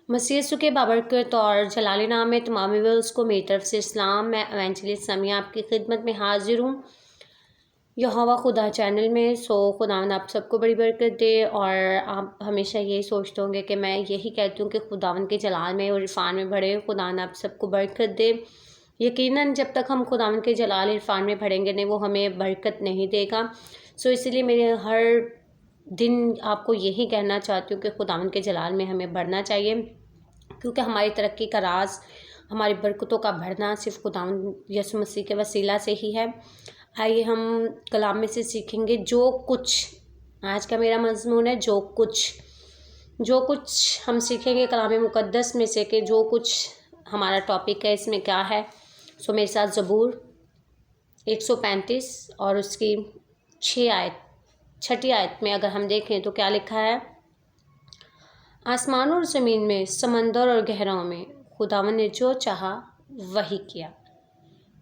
मसीह यीशु के बाबरकत और जलाली नाम में तमाम व्यूअर्स को मेरी तरफ से इस्लाम। मैं एवेंजलिस्ट समिया आपकी खिदमत में हाजिर हूँ यहोवा खुदा चैनल में। खुदावंद आप सबको बड़ी बरकत दे। और आप हमेशा यही सोचते होंगे कि मैं यही कहती हूँ कि खुदावंद के जलाल में और इरफान में बढ़े। खुदावंद आप सबको बरकत दे। यकीनन जब तक हम खुदावंद के जलाल इरफान में बढ़ेंगे नहीं, वो हमें बरकत नहीं देगा। इसलिए मेरे हर दिन आपको यही कहना चाहती हूँ कि खुदावंद के जलाल में हमें बढ़ना चाहिए, क्योंकि हमारी तरक्की का राज, हमारी बरकतों का बढ़ना सिर्फ खुदावंद यीशु मसीह के वसीला से ही है। आइए हम कलाम में से सीखेंगे जो कुछ। आज का मेरा मजमून है जो कुछ हम सीखेंगे कलाम मुकद्दस में से कि जो कुछ हमारा टॉपिक है इसमें क्या है। मेरे साथ ज़बूर 135 और उसकी 6ठी आयत में अगर हम देखें तो क्या लिखा है। आसमान और ज़मीन में, समंदर और गहराओं में खुदावन ने जो चाहा वही किया।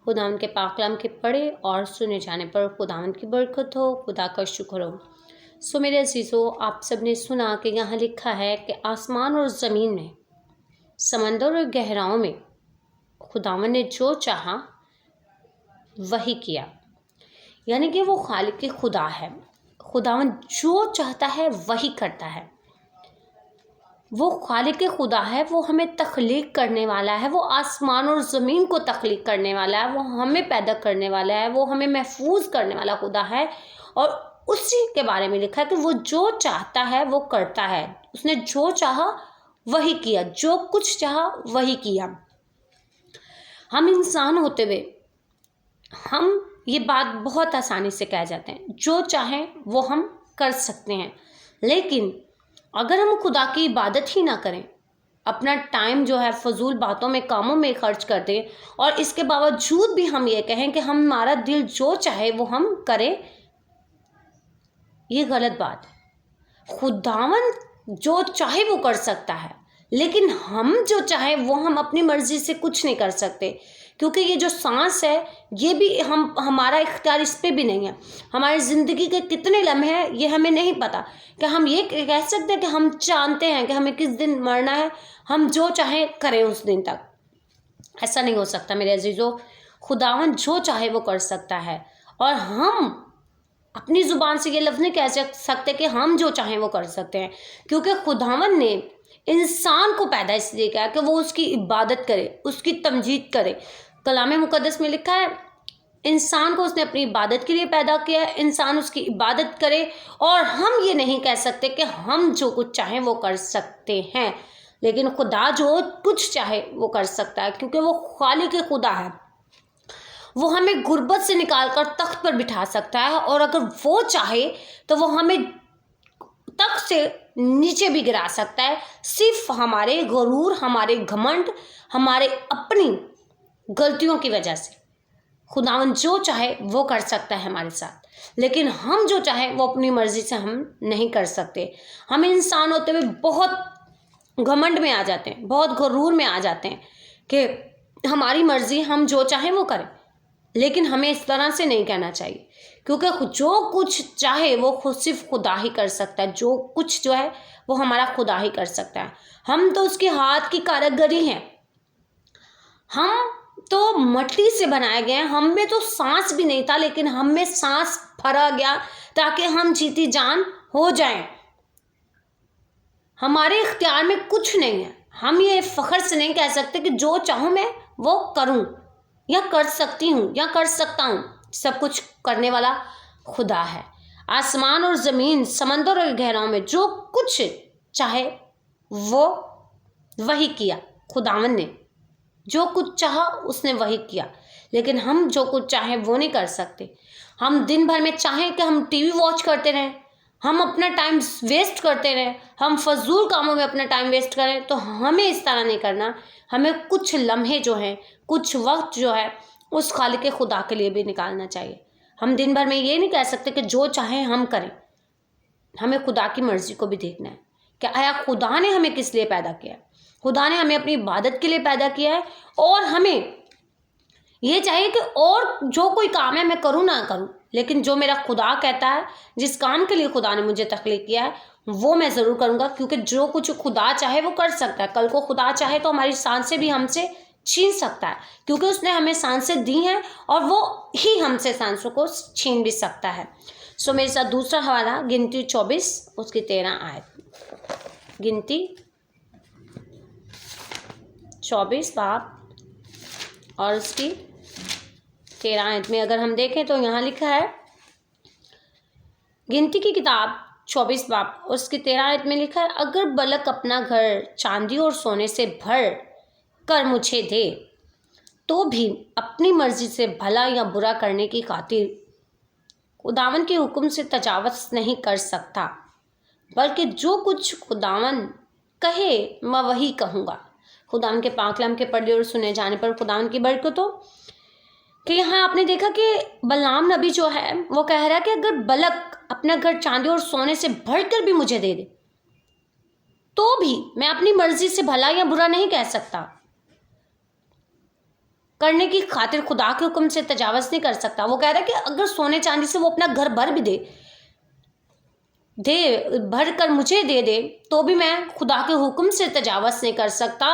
खुदावन के पाक कलाम के पढ़े और सुने जाने पर खुदावन की बरकत हो, खुदा का शुक्र हो। मेरे अजीज़ों, आप सब ने सुना कि यहाँ लिखा है कि आसमान और ज़मीन में, समंदर और गहराओं में खुदावन ने जो चाहा वही किया। यानी कि वो खालिक खुदा है। खुदावन जो चाहता है वही करता है। वो खालिक खुदा है, वो हमें तख्लीक करने वाला है, वो आसमान और ज़मीन को तख्लीक करने वाला है, वो हमें पैदा करने वाला है, वो हमें महफूज करने वाला खुदा है। और उसी के बारे में लिखा है कि वो जो चाहता है वो करता है। उसने जो चाहा वही किया, जो कुछ चाहा वही किया। हम इंसान होते हुए हम ये बात बहुत आसानी से कह जाते हैं, जो चाहें वो हम कर सकते हैं। लेकिन अगर हम खुदा की इबादत ही ना करें, अपना टाइम जो है फजूल बातों में, कामों में खर्च कर दें, और इसके बावजूद भी हम ये कहें कि हमारा दिल जो चाहे वो हम करें, ये गलत बात है। खुदावन जो चाहे वो कर सकता है, लेकिन हम जो चाहे वो हम अपनी मर्जी से कुछ नहीं कर सकते, क्योंकि ये जो सांस है ये भी हमारा इख्तियार इस पे भी नहीं है। हमारी ज़िंदगी के कितने लम्हे हैं ये हमें नहीं पता कि हम ये कह सकते हैं कि हम जानते हैं कि हमें किस दिन मरना है, हम जो चाहें करें उस दिन तक। ऐसा नहीं हो सकता मेरे अजीज़ों। खुदावन जो चाहे वो कर सकता है, और हम अपनी ज़ुबान से ये लफ्ज़ नहीं कह सकते कि हम जो चाहें वो कर सकते हैं, क्योंकि खुदावन ने इंसान को पैदा इसलिए किया कि वो उसकी इबादत करे, उसकी तमजीद करे। कलाम मुकद्दस में लिखा है इंसान को उसने अपनी इबादत के लिए पैदा किया है, इंसान उसकी इबादत करे। और हम ये नहीं कह सकते कि हम जो कुछ चाहें वो कर सकते हैं, लेकिन खुदा जो कुछ चाहे वो कर सकता है, क्योंकि वो खालिक खुदा है। वो हमें गुर्बत से निकालकर तख्त पर बिठा सकता है, और अगर वो चाहे तो वो हमें तख्त से नीचे भी गिरा सकता है। सिर्फ हमारे गुरूर, हमारे घमंड, हमारे अपनी गलतियों की वजह से खुदावन जो चाहे वो कर सकता है हमारे साथ, लेकिन हम जो चाहे वो अपनी मर्जी से हम नहीं कर सकते। हम इंसान होते हुए बहुत घमंड में आ जाते हैं, बहुत गुरूर में आ जाते हैं कि हमारी मर्जी, हम जो चाहें वो करें। लेकिन हमें इस तरह से नहीं कहना चाहिए, क्योंकि जो कुछ चाहे वो खुद सिर्फ खुदा ही कर सकता है। जो कुछ जो है वो हमारा खुदा ही कर सकता है। हम तो उसके हाथ की कारीगरी हैं। हम तो मट्टी से बनाए गए हैं। हम में तो सांस भी नहीं था, लेकिन हम में सांस भरा गया ताकि हम जीती जान हो जाएं। हमारे इख्तियार में कुछ नहीं है। हम ये फ़ख्र से नहीं कह सकते कि जो चाहूँ मैं वो करूँ, या कर सकती हूँ, या कर सकता हूँ। सब कुछ करने वाला खुदा है। आसमान और ज़मीन, समंदर और गहराओं में जो कुछ चाहे वो वही किया। खुदावन ने जो कुछ चाहा उसने वही किया, लेकिन हम जो कुछ चाहे वो नहीं कर सकते। हम दिन भर में चाहें कि हम टीवी वॉच करते रहें, हम अपना टाइम वेस्ट करते रहें, हम फजूल कामों में अपना टाइम वेस्ट करें, तो हमें इस तरह नहीं करना। हमें कुछ लम्हे जो हैं, कुछ वक्त जो है उस खालिक खुदा के लिए भी निकालना चाहिए। हम दिन भर में ये नहीं कह सकते कि जो चाहें हम करें। हमें खुदा की मर्ज़ी को भी देखना है कि आया खुदा ने हमें किस लिए पैदा किया है। खुदा ने हमें अपनी इबादत के लिए पैदा किया है, और हमें ये चाहिए कि और जो कोई काम है मैं करूँ ना करूँ, लेकिन जो मेरा खुदा कहता है, जिस काम के लिए खुदा ने मुझे तख्लीक किया है, वो मैं ज़रूर करूँगा, क्योंकि जो कुछ खुदा चाहे वो कर सकता है। कल को खुदा चाहे तो हमारी सांसें भी हमसे छीन सकता है, क्योंकि उसने हमें सांसें दी हैं और वो ही हमसे सांसों को छीन भी सकता है। सो मेरे साथ दूसरा हवाला गिनती 24 उसकी 13 आयत। गिनती 24 बाब और उसकी 13 आयत में अगर हम देखें तो यहाँ लिखा है, गिनती की किताब 24 बाब उसकी 13 आयत में लिखा है, अगर बलक अपना घर चांदी और सोने से भर कर मुझे दे तो भी अपनी मर्जी से भला या बुरा करने की खातिर खुदावन के हुक्म से तजावज़ नहीं कर सकता, बल्कि जो कुछ खुदावन कहे मैं वही कहूँगा। खुदावन के पाक कलाम के पढ़े और सुने जाने पर खुदावन की बरकत हो। कि यहाँ आपने देखा कि बलआम नबी जो है वो कह रहा है कि अगर बलक अपना घर चांदी और सोने से भरकर भी मुझे दे दे तो भी मैं अपनी मर्जी से भला या बुरा नहीं कह सकता, करने की खातिर खुदा के हुक्म से तजावज़ नहीं कर सकता। वो कह रहा है कि अगर सोने चांदी से वो अपना घर भर भी भर कर मुझे दे दे तो भी मैं खुदा के हुक्म से तजावज़ नहीं कर सकता,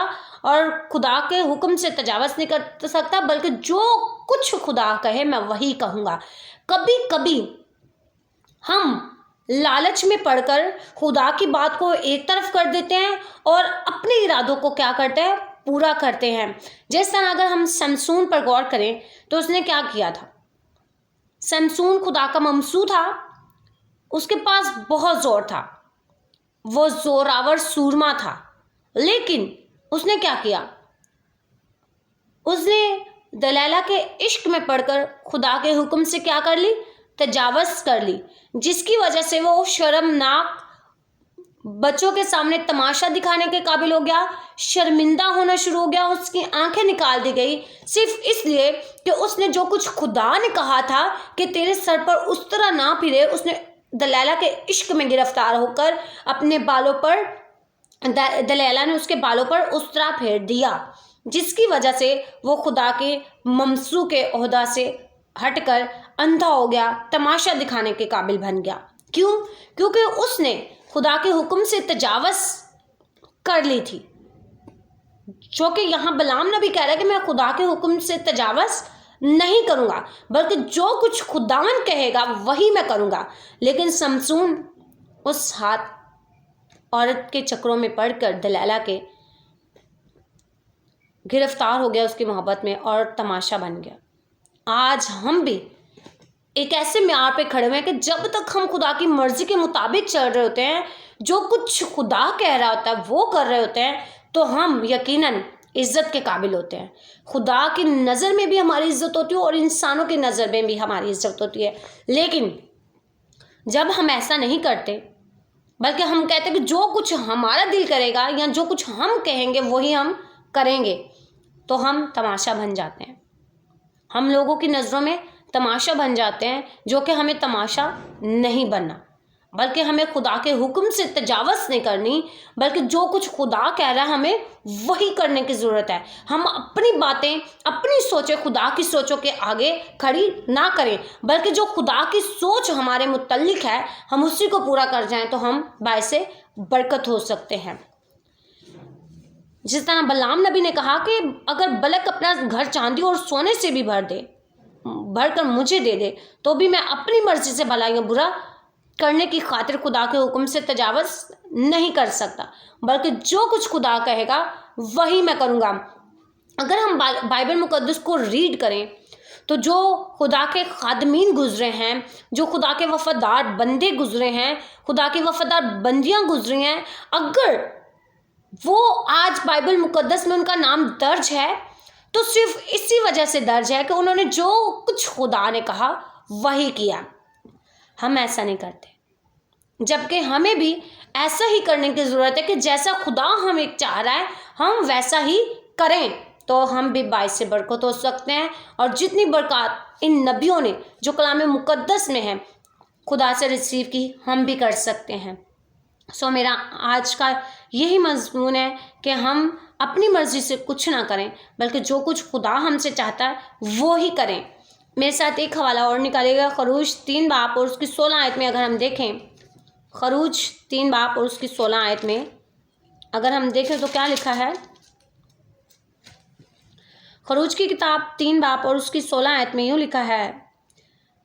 और खुदा के हुक्म से तजावज़ नहीं कर सकता, बल्कि जो कुछ खुदा कहे मैं वही कहूँगा। कभी कभी हम लालच में पड़कर खुदा की बात को एक तरफ कर देते हैं और अपने इरादों को क्या करते हैं, पूरा करते हैं। जिस तरह अगर हम शमसून पर गौर करें तो उसने क्या किया था। शमसून खुदा का ममसू था, उसके पास बहुत जोर था, वो जोरावर सूरमा था, लेकिन उसने क्या किया, उसने दलैला के इश्क में पड़कर खुदा के हुक्म से क्या कर ली, तजावज़ कर ली, जिसकी वजह से वो शर्मनाक बच्चों के सामने तमाशा दिखाने के काबिल हो गया, शर्मिंदा होना शुरू हो गया, उसकी आंखें निकाल दी गई सिर्फ इसलिए कि उसने जो कुछ खुदा ने कहा था कि तेरे सर पर उस तरह ना फिरे, उसने दलैला के इश्क में गिरफ्तार होकर अपने बालों पर, दलैला ने उसके बालों पर उस तरह फेर दिया, जिसकी वजह से वो खुदा के ममसू के ओहदा से हटकर अंधा हो गया, तमाशा दिखाने के काबिल बन गया। क्यों? क्योंकि उसने खुदा के हुक्म से तजावज़ कर ली थी, जो कि यहाँ बलआम नबी कह रहा है कि मैं खुदा के हुक्म से तजावज़ नहीं करूँगा, बल्कि जो कुछ खुदावन कहेगा वही मैं करूँगा। लेकिन शमसून उस हाथ औरत के चक्रों में पड़कर दलैला के गिरफ्तार हो गया उसकी मोहब्बत में और तमाशा बन गया। आज हम भी एक ऐसे म्यार पे खड़े हुए हैं कि जब तक हम खुदा की मर्जी के मुताबिक चल रहे होते हैं, जो कुछ खुदा कह रहा होता है वो कर रहे होते हैं, तो हम यकीनन इज़्ज़त के काबिल होते हैं। खुदा की नज़र में भी हमारी इज़्ज़त होती है और इंसानों की नज़र में भी हमारी इज़्ज़त होती है। लेकिन जब हम ऐसा नहीं करते, बल्कि हम कहते हैं कि जो कुछ हमारा दिल करेगा या जो कुछ हम कहेंगे वही हम करेंगे, तो हम तमाशा बन जाते हैं। हम लोगों की नज़रों में तमाशा बन जाते हैं, जो कि हमें तमाशा नहीं बनना, बल्कि हमें खुदा के हुक्म से तजावज़ नहीं करनी, बल्कि जो कुछ खुदा कह रहा है हमें वही करने की ज़रूरत है। हम अपनी बातें, अपनी सोचें खुदा की सोचों के आगे खड़ी ना करें, बल्कि जो खुदा की सोच हमारे मुतल्लिक है हम उसी को पूरा कर जाएं, तो हम बायसे बरकत हो सकते हैं। जिस तरह बलआम नबी ने कहा कि अगर बलक अपना घर चांदी और सोने से भी भर कर मुझे दे दे तो भी मैं अपनी मर्जी से भला या बुरा करने की खातिर खुदा के हुक्म से तजावज़ नहीं कर सकता, बल्कि जो कुछ खुदा कहेगा वही मैं करूँगा। अगर हम बाइबल मुकद्दस को रीड करें तो जो खुदा के खादमीन गुजरे हैं, जो खुदा के वफादार बंदे गुजरे हैं, खुदा की वफादार बंदियाँ गुजरी हैं, अगर वो आज बाइबल मुकद्दस में उनका नाम दर्ज है तो सिर्फ इसी वजह से दर्ज है कि उन्होंने जो कुछ खुदा ने कहा वही किया। हम ऐसा नहीं करते, जबकि हमें भी ऐसा ही करने की ज़रूरत है कि जैसा खुदा हमें चाह रहा है हम वैसा ही करें, तो हम भी बाइसे बरकत हो सकते हैं। और जितनी बरकत इन नबियों ने जो कलाम मुकद्दस में है खुदा से रिसीव की, हम भी कर सकते हैं। सो मेरा आज का यही मजमून है कि हम अपनी मर्ज़ी से कुछ ना करें, बल्कि जो कुछ खुदा हमसे चाहता है वो ही करें। मेरे साथ एक हवाला और निकालिएगा। खरूज 3 बाब और उसकी 16 आयत में अगर हम देखें, खरूज 3 बाब और उसकी 16 आयत में अगर हम देखें तो क्या लिखा है। खरूज की किताब 3 बाब और उसकी 16 आयत में यूँ लिखा है,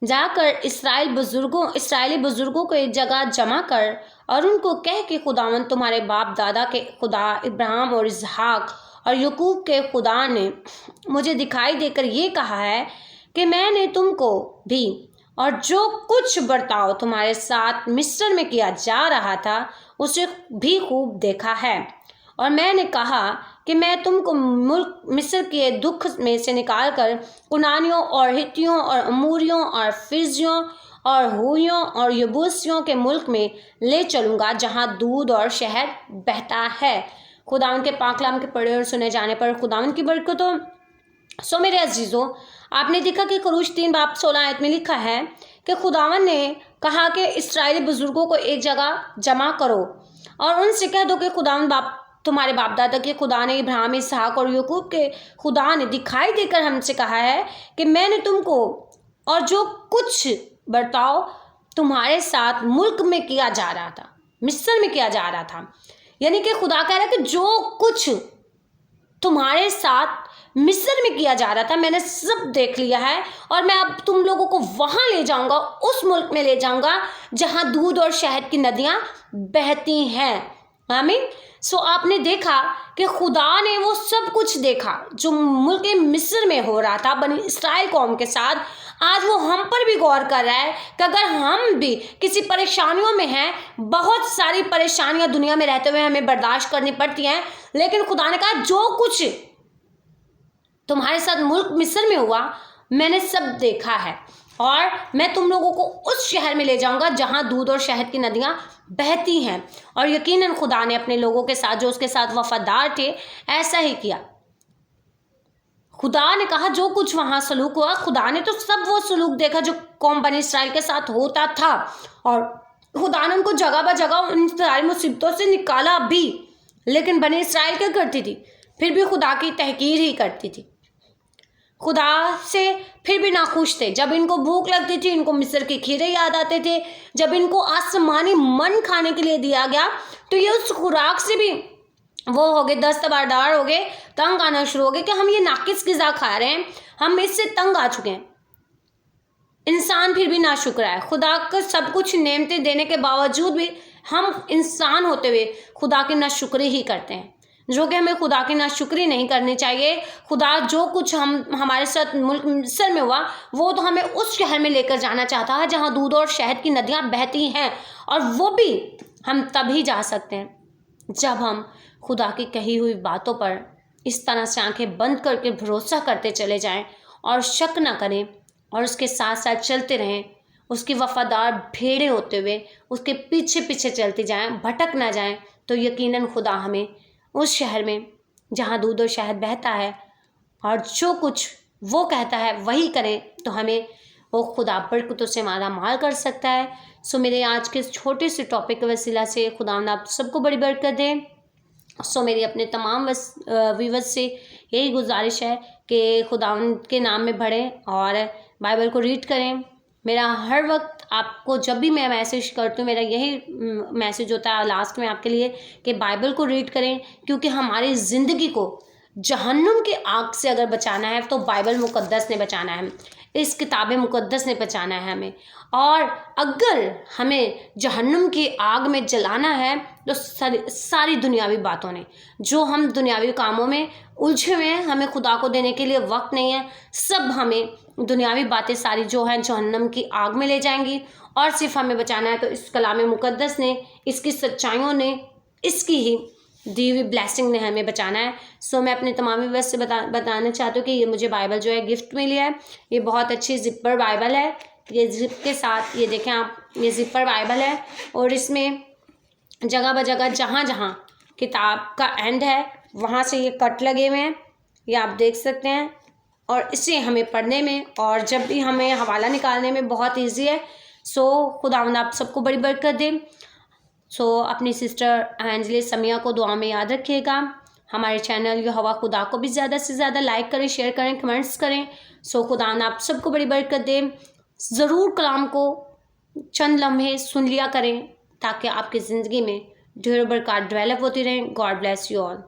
जाकर इस्राएली बुजुर्गों को एक जगह जमा कर और उनको कह कि खुदावन तुम्हारे बाप दादा के खुदा इब्राहिम और इसहाक और याकूब के खुदा ने मुझे दिखाई देकर ये कहा है कि मैंने तुमको भी और जो कुछ बर्ताव तुम्हारे साथ मिस्र में किया जा रहा था उसे भी खूब देखा है। और मैंने कहा कि मैं तुमको मुल्क मिस्र के दुख में से निकाल कर कुनानियों और हित्तियों और अमूरियों और फिजियों और हुइयों और यबूसियों के मुल्क में ले चलूँगा जहाँ दूध और शहद बहता है। खुदावन के पाक कलाम के पढ़े और सुने जाने पर खुदावन की बरकतों। सो मेरे अजीज़ों, आपने देखा कि खरूज 3 बाब 16 आयत में लिखा है कि खुदावन ने कहा कि इस्राएली बुजुर्गों को एक जगह जमा करो और उनसे कह दो कि खुदावन तुम्हारे बाप दादा के खुदा ने इब्राहिम इसहाक और याकूब के खुदा ने दिखाई देकर हमसे कहा है कि मैंने तुमको और जो कुछ बर्ताव तुम्हारे साथ मुल्क में किया जा रहा था, मिस्र में किया जा रहा था, यानी कि खुदा कह रहा है कि जो कुछ तुम्हारे साथ मिस्र में किया जा रहा था मैंने सब देख लिया है और मैं अब तुम लोगों को वहां ले जाऊंगा, उस मुल्क में ले जाऊंगा जहां दूध और शहद की नदियां बहती हैं। आमीन। सो आपने देखा कि खुदा ने वो सब कुछ देखा जो मुल्क मिस्र में हो रहा था बनी इस्राएल कौम के साथ। आज वो हम पर भी गौर कर रहा है कि अगर हम भी किसी परेशानियों में हैं, बहुत सारी परेशानियां दुनिया में रहते हुए हमें बर्दाश्त करनी पड़ती हैं, लेकिन खुदा ने कहा जो कुछ तुम्हारे साथ मुल्क मिस्र में हुआ मैंने सब देखा है और मैं तुम लोगों को उस शहर में ले जाऊंगा जहां दूध और शहद की नदियां बहती हैं। और यकीनन खुदा ने अपने लोगों के साथ जो उसके साथ वफादार थे ऐसा ही किया। खुदा ने कहा जो कुछ वहां सलूक हुआ, खुदा ने तो सब वो सलूक देखा जो कौम बनी इस्राएल के साथ होता था और खुदा ने उनको जगह ब जगह उन सारी मुसीबतों से निकाला भी। लेकिन बनी इस्राएल क्या करती थी? फिर भी खुदा की तहकीर ही करती थी, खुदा से फिर भी नाखुश थे। जब इनको भूख लगती थी इनको मिस्र के खीरे याद आते थे। जब इनको आसमानी मन खाने के लिए दिया गया तो ये उस खुराक से भी वो हो गए, दस्तबरदार हो गए, तंग आना शुरू हो गए कि हम ये नाकिस ग़िज़ा खा रहे हैं, हम इससे तंग आ चुके हैं। इंसान फिर भी नाशुक्र है। खुदा को सब कुछ नेमतें देने के बावजूद भी हम इंसान होते हुए खुदा की नाशुक्री ही करते हैं, जो कि हमें खुदा की नाशुक्री नहीं करनी चाहिए। खुदा जो कुछ हमारे साथ मुल्क मिस्र में हुआ वो तो हमें उस शहर में लेकर जाना चाहता है जहाँ दूध और शहद की नदियाँ बहती हैं, और वो भी हम तभी जा सकते हैं जब हम खुदा की कही हुई बातों पर इस तरह से आंखें बंद करके भरोसा करते चले जाएं और शक ना करें और उसके साथ साथ चलते रहें, उसकी वफादार भेड़े होते हुए उसके पीछे पीछे चलते जाएं, भटक ना जाएं। तो यकीनन खुदा हमें उस शहर में जहाँ दूध और शहद बहता है और जो कुछ वो कहता है वही करें तो हमें वो खुदा बरकतों से माला माल कर सकता है। सो मेरे आज के इस छोटे से टॉपिक के वसीला से खुदा आप सबको बड़ी बरकत दें। सो मेरी अपने तमाम व्यूअर्स से यही गुजारिश है कि खुदा के नाम में बढ़ें और बाइबल को रीड करें। मेरा हर वक्त आपको जब भी मैं मैसेज करती हूँ मेरा यही मैसेज होता है लास्ट में आपके लिए कि बाइबल को रीड करें, क्योंकि हमारी ज़िंदगी को जहन्नुम की आग से अगर बचाना है तो बाइबल मुकद्दस ने बचाना है, इस किताब मुकद्दस ने बचाना है हमें। और अगर हमें जहन्नुम की आग में जलाना है तो सारी दुनियावी बातों ने, जो हम दुनियावी कामों में उलझे हुए हैं, हमें खुदा को देने के लिए वक्त नहीं है। सब हमें दुनियावी बातें सारी जो हैं जहन्नुम की आग में ले जाएंगी और सिर्फ हमें बचाना है तो इस कलाम मुकद्दस ने, इसकी सच्चाइयों ने, इसकी ही दी हुई ब्लेसिंग ने हमें बचाना है। सो मैं अपने तमाम व्यूअर्स से बताना चाहती हूँ कि ये मुझे बाइबल जो है गिफ्ट मिली है। ये बहुत अच्छी जिपर बाइबल है। ये जिप के साथ ये देखें आप, ये जिपर बाइबल है और इसमें जगह ब जगह जहाँ जहाँ किताब का एंड है वहाँ से ये कट लगे हुए हैं, ये आप देख सकते हैं। और इसे हमें पढ़ने में और जब भी हमें हवाला निकालने में बहुत ईजी है। सो खुदावंद आप सबको बड़ी बरकत दें। सो अपनी सिस्टर एंजली समिया को दुआ में याद रखिएगा। हमारे चैनल यहोवा खुदा को भी ज़्यादा से ज़्यादा लाइक करें, शेयर करें, कमेंट्स करें। सो खुदावंद आप सबको बड़ी बरकत दे। ज़रूर कलाम को चंद लम्हे सुन लिया करें ताकि आपकी ज़िंदगी में ढेरों बरकत डेवलप होती रहें। God bless you all.